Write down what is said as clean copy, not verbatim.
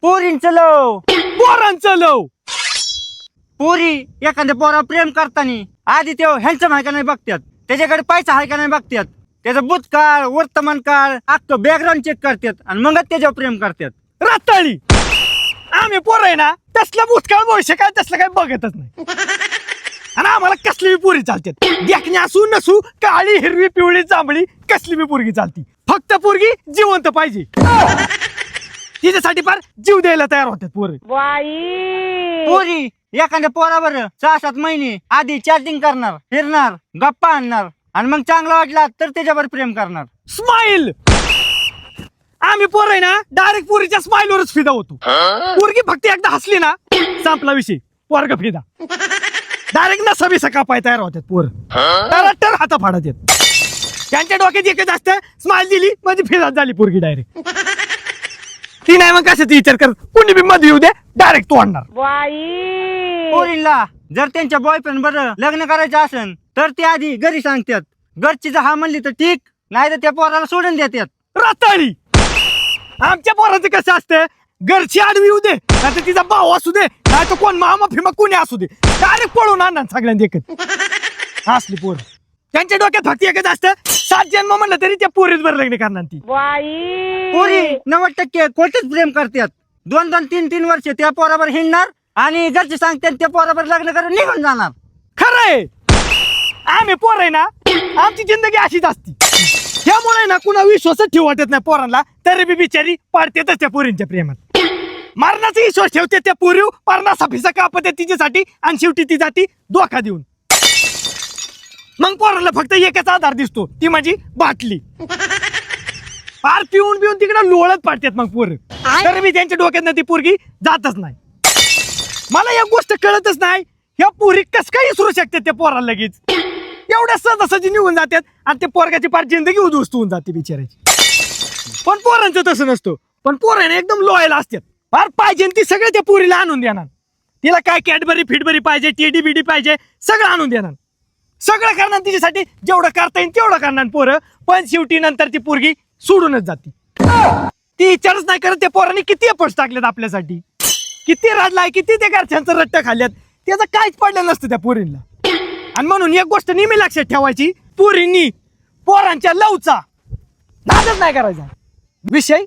पोरींचं लव. पोरांचं लव. पोरी एखाद्या पोरा प्रेम करताना आधी ते हँडसम आहे का नाही बघतात, त्याच्याकडे पैसा आहे का नाही बघतात, त्याचं भूतकाळ वर्तमान काळ अख्खं बॅकग्राऊंड चेक करतात आणि मगच त्याच्यावर प्रेम करतात. रताळी. आम्ही पोर आहे ना तसलं भूतकाळ भविष्य काय तसलं काय बघतच नाही. आणि आम्हाला कसली बी पोरी चालतात. देखणी असू नसू, काळी हिरवी पिवळी जांभळी कसली बी पोरगी चालती. फक्त पोरगी जिवंत पाहिजे. तिच्यासाठी फार जीव द्यायला तयार होतात पोरं. पोरी एखाद्या पोरावर 6-7 महिने आधी चॅटिंग करणार, फिरणार, गप्पा आणणार आणि मग चांगला वाटला तर त्याच्यावर प्रेम करणार. स्माइल. आम्ही पोर आहे ना डायरेक्ट पोरीच्या स्माइलवरच फिदा होतो. पोरगी फक्त एकदा हसली ना संपला विषय. पोरग फिदा. डायरेक्ट नसा बिसा कापाय तयार होतात पोर. तर हाता फाडत येत. त्यांच्या डोक्यात एकच असतं, स्माइल दिली म्हणजे फिदाच झाली पोरगी डायरेक्ट. ती नाही मग कशाचा विचार कर, कोणी बी मध्ये येऊ दे डायरेक्ट तोडणार. पोरीला जर त्यांच्या बॉयफ्रेंड बरं लग्न करायचं असेल तर ते आधी घरी सांगतात. घरची जर हा म्हणली तर ठीक, नाही तर त्या पोराला सोडून देतात. रताळी. आमच्या पोराचं कसं असतं, घरची आडवी येऊ दे नाही तर तिचा भाऊ असू दे नाही तर कोण मामा फिमा कोणी असू दे, डायरेक्ट पळून आणणार सगळ्यांनी एकच. असली पोर. त्यांच्या डोक्यात फक्त एकच असतं, 7 जन्म म्हणलं तरी त्या पोरीच बरं लग्न करणार ती. पोरी 90% खोटच प्रेम करतात. 2-2, 3-3 वर्ष त्या पोरावर हिंडणार आणि घरचे सांगतात त्या पोरावर लग्न करून निघून जाणार. खरंय. आम्ही पोर आहे ना आमची जिंदगी अशीच असती. त्यामुळे ना कुणा विश्वासच ठेवू वाटत नाही पोरांना, तरी बी बिचारी पाडतेच त्या पोरींच्या प्रेमात. मरणाचा विश्वास ठेवते त्या पोरी, पारणा सफीचा कापते तिच्यासाठी आणि शेवटी ती जाती धोका देऊन. मग पोराला फक्त एकच आधार दिसतो, ती माझी बाटली. फार पिऊन पिऊन तिकडे लोळत पाडतात मग पोरं. तरी मी त्यांच्या डोक्यात ती पोरगी जातच नाही. मला एक गोष्ट कळतच नाही, ह्या पोरी कस काय विसरू शकतात त्या पोराला लगेच. एवढ्या सहजासहजी निघून जातात आणि ते पोरगाची फार जिंदगी उद्ध्वस्त होऊन जाते बिचारायची. पण पोरांचं तसं नसतं. पण पोराने एकदम लॉयल असतात. फार पाहिजे ती सगळं त्या पोरीला आणून देणार. तिला काय कॅडबरी फिटबरी पाहिजे, टेडी बिडी पाहिजे, सगळं आणून देणार. सगळं करणार तिच्यासाठी, जेवढं करता येईल तेवढं करणार पोरं. पण शेवटी नंतर ती पोरगी सोडूनच जाते. ती विचारच नाही करत त्या पोरांनी किती एफर्ट्स टाकलेत आपल्यासाठी, किती राजलाय, किती त्या घरच्यांचं रट्ट खाल्ल्यात, त्याचं काहीच पडलं नसतं त्या पोरींना. आणि म्हणून एक गोष्ट नेहमी लक्षात ठेवायची, पोरींनी पोरांच्या लवचा नादच नाही करायचा. विषय